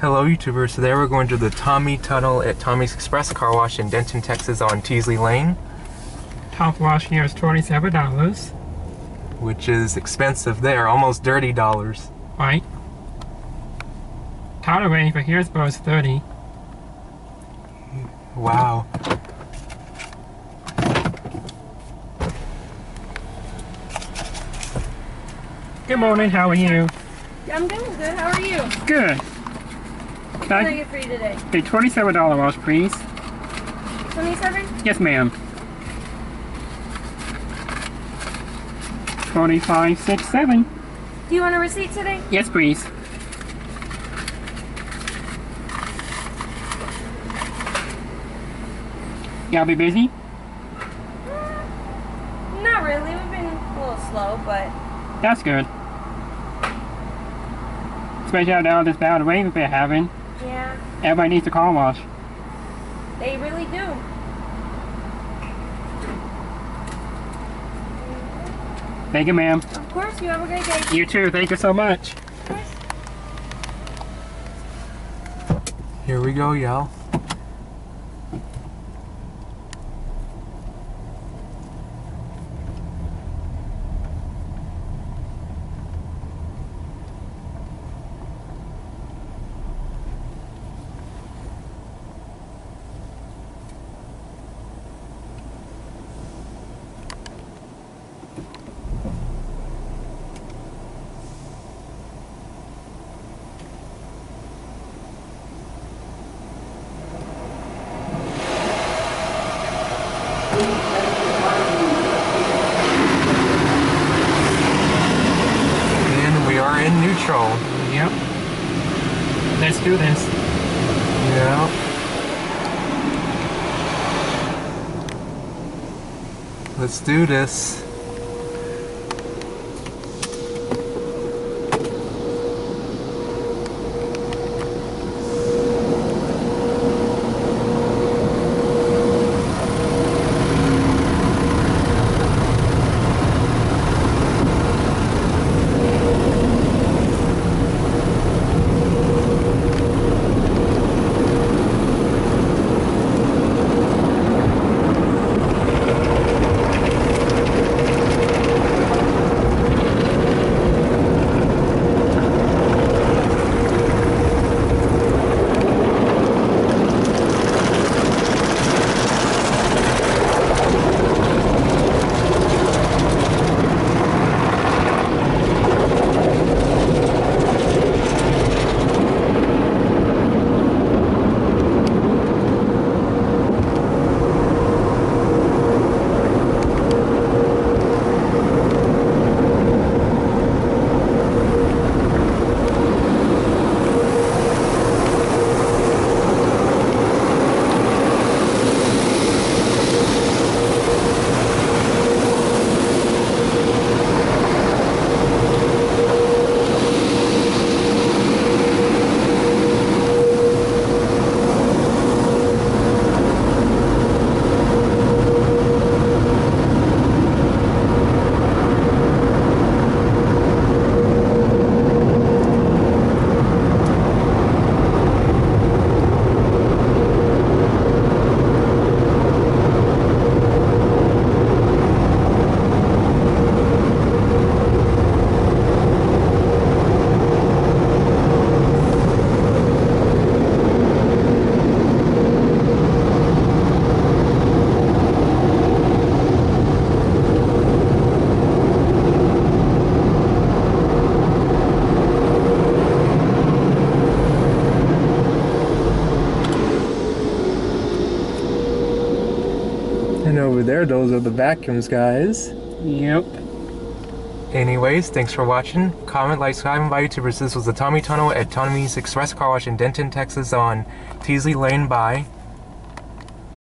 Hello YouTubers, today we're going to the Tommy Tunnel at Tommy's Express Car Wash in Denton, Texas on Teasley Lane. Top wash here is $27. Which is expensive there, almost dirty dollars. Right. Powder wave for here is about $30. Wow. Good morning, how are you? I'm doing good. How are you? Good. What can I get for you today? A $27 wash, please. 27? Yes, ma'am. 2567. Do you want a receipt today? Yes, please. Y'all be busy? Not really. We've been a little slow, but... That's good. Especially now this bad wave we're having. Yeah. Everybody needs a car wash. They really do. Thank you, ma'am. Of course. You have a great day. You too. Thank you so much. Of course. Here we go, y'all. And we are in neutral. Yep. Let's do this. Yeah. Let's do this. And over there, those are the vacuums, guys. Yep. Anyways, thanks for watching. Comment, like, subscribe, and bye YouTubers. This was the Tommy Tunnel at Tommy's Express Car Wash in Denton, Texas on Teasley Lane. Bye.